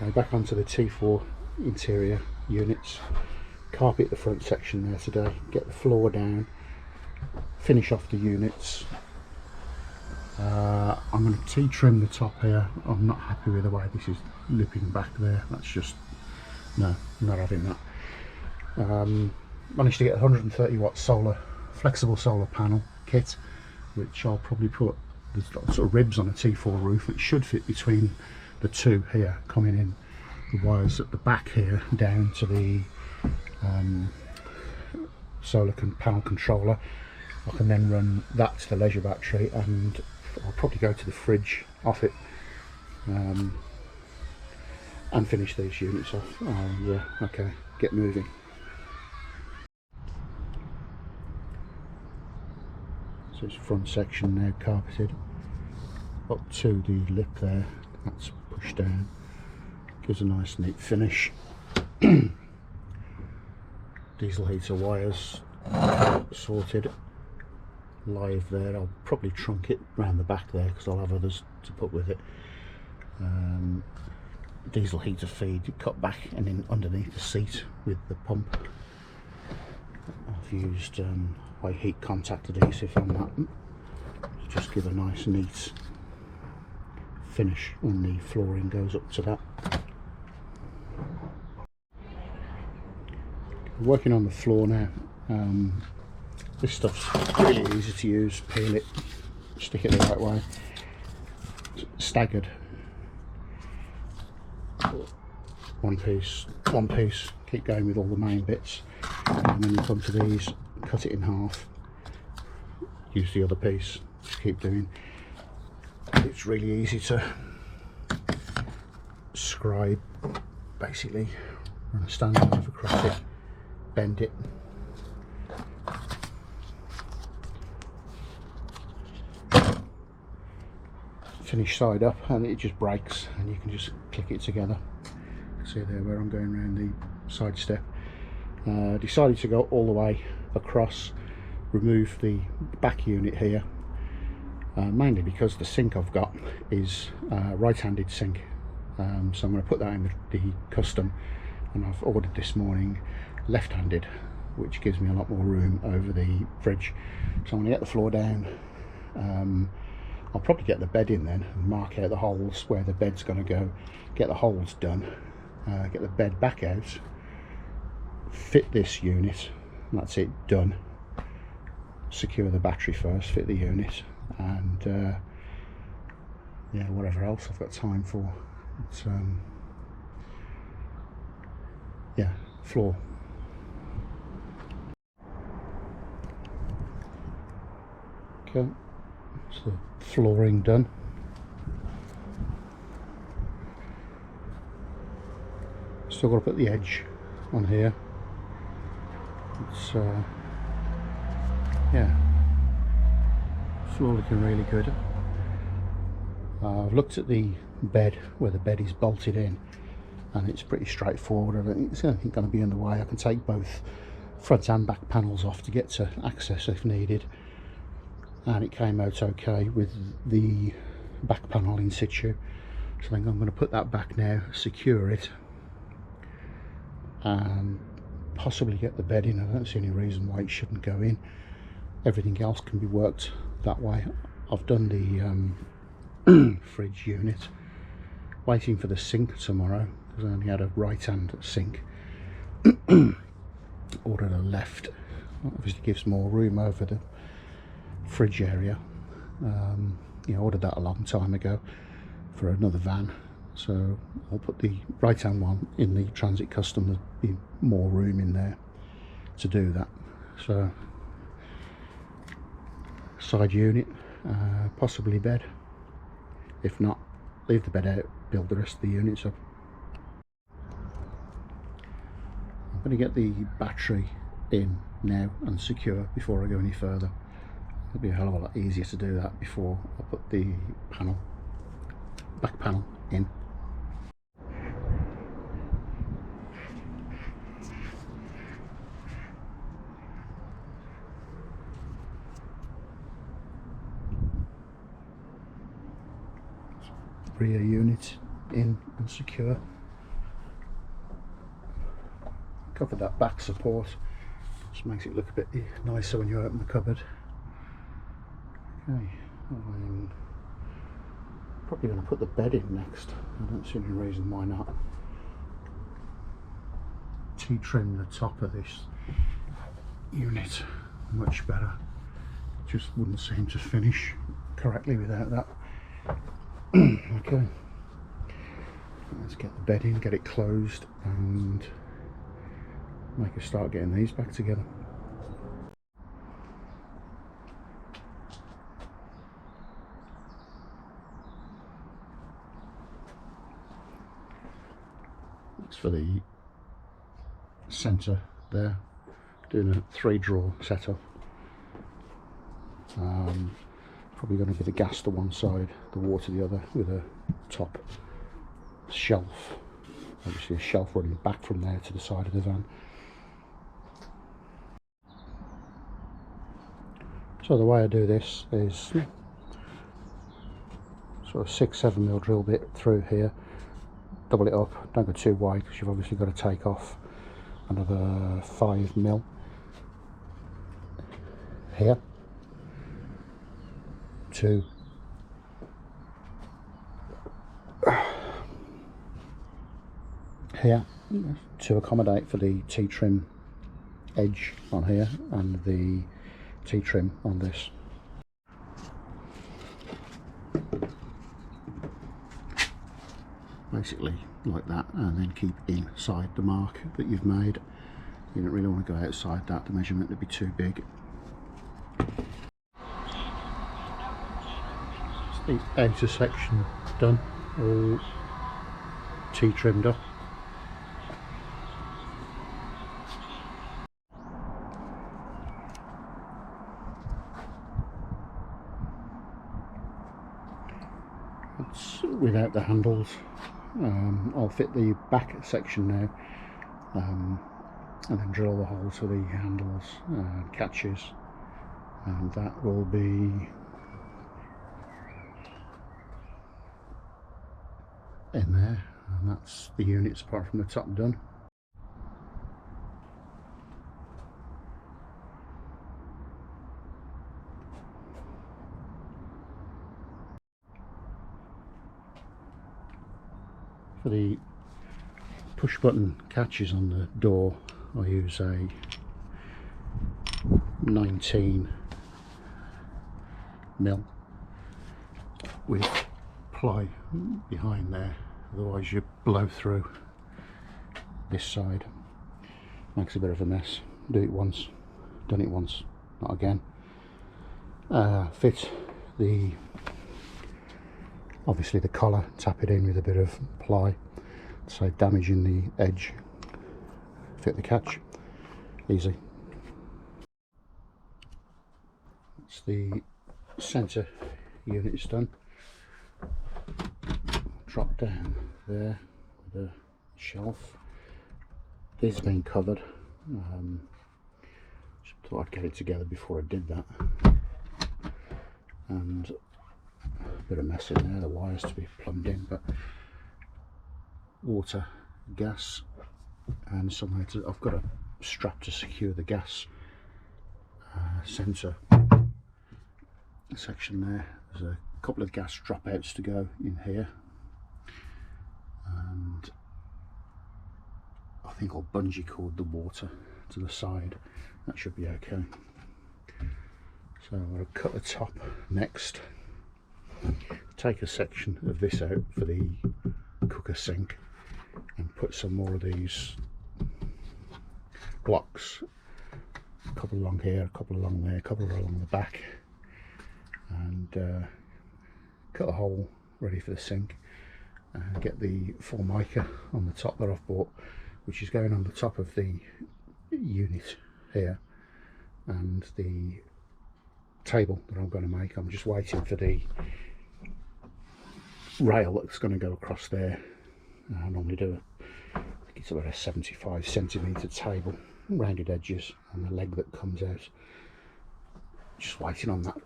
Okay, back onto the T4 interior units. Carpet the front section there today, get the floor down, finish off the units. I'm going to T-trim the top here. I'm not happy with the way this is looping back there. That's just, no, I'm not having that. Managed to get a 130 watt solar, flexible solar panel kit, which I'll probably put, there's sort of ribs on a T4 roof. It should fit between the two here, coming in the wires at the back here down to the solar panel controller. I can then run that to the leisure battery, and I'll probably go to the fridge off it and finish these units off. Yeah, okay, get moving. So it's front section now carpeted up to the lip there, that's pushed down, gives a nice neat finish. Diesel heater wires sorted, live there. I'll probably trunk it around the back there because I'll have others to put with it. Diesel heater feed cut back and in underneath the seat with the pump. I've used high heat contact adhesive on that to just give a nice neat finish when the flooring goes up to that. Working on the floor now. This stuff's really easy to use. Peel it, stick it the right way, staggered, one piece, keep going with all the main bits, and then you come to these, cut it in half, use the other piece, just keep doing. It's really easy to scribe, basically. Run a standard knife across it, bend it, finish side up, and it just breaks and you can just click it together. See there where I'm going around the side step. Decided to go all the way across, remove the back unit here, mainly because the sink I've got is right-handed sink, so I'm going to put that in the custom, and I've ordered this morning left-handed, which gives me a lot more room over the fridge. So I'm going to get the floor down. I'll probably get the bed in then and mark out the holes where the bed's going to go, get the holes done, get the bed back out, fit this unit, and that's it, done. Secure the battery first, fit the unit, and yeah, whatever else I've got time for. It's yeah, floor. Okay, so flooring done. Still got to put the edge on here. It's yeah, floor looking really good. I've looked at the bed, where the bed is bolted in, and it's pretty straightforward. I don't think it's anything going to be in the way. I can take both front and back panels off to get to access if needed, and it came out okay with the back panel in situ. So I think I'm going to put that back now, secure it, and possibly get the bed in. I don't see any reason why it shouldn't go in. Everything else can be worked that way. I've done the fridge unit, waiting for the sink tomorrow because I only had a right hand sink. Ordered a left, obviously gives more room over the fridge area. You know, ordered that a long time ago for another van, so I'll put the right hand one in the Transit Custom. There'll be more room in there to do that. So side unit, possibly bed. If not, leave the bed out, build the rest of the units up. I'm going to get the battery in now and secure before I go any further. It'll be a hell of a lot easier to do that before I put the panel, back panel in. Rear unit in and secure. covered that back support, just makes it look a bit nicer when you open the cupboard. Okay, I'm probably going to put the bed in next. I don't see any reason why not. T-trim the top of this unit much better. Just wouldn't seem to finish correctly without that. Okay, let's get the bed in, get it closed, and make us start getting these back together. That's for the centre there, doing a 3-drawer setup. Probably going to be the gas to one side, the water the other, with a top shelf. Obviously a shelf running back from there to the side of the van. So the way I do this is sort of 6-7mm drill bit through here, double it up, don't go too wide because you've obviously got to take off another 5mm here, 2 here to accommodate for the T-trim edge on here and the T-trim on this. Basically like that, and then keep inside the mark that you've made. You don't really want to go outside that, the measurement would be too big. The outer section done, all T-trimmed up. It's without the handles. I'll fit the back section now, and then drill the hole to the handles and catches, and that will be in there, and that's the units apart from the top done. For the push button catches on the door, I use a 19mm with ply behind there, otherwise you blow through this side. Makes a bit of a mess. Do it once, done it once, not again. Fit the, obviously the collar, tap it in with a bit of ply, so damaging the edge. Fit the catch, easy. That's the centre units done. Drop down there with a shelf. This has been covered. Just thought I'd get it together before I did that. And a bit of mess in there, the wires to be plumbed in, but water, gas, and somewhere to, I've got a strap to secure the gas sensor section there. There's a couple of gas dropouts to go in here, and I think I'll bungee cord the water to the side. That should be okay. So I'm going to cut the top next, take a section of this out for the cooker sink, and put some more of these blocks, a couple along here, a couple along there, a couple along the back, and cut a hole ready for the sink, and get the formica on the top that I've bought, which is going on the top of the unit here, and the table that I'm going to make. I'm just waiting for the rail that's going to go across there. I normally do I think it's about a 75cm table, rounded edges, and the leg that comes out. Just waiting on that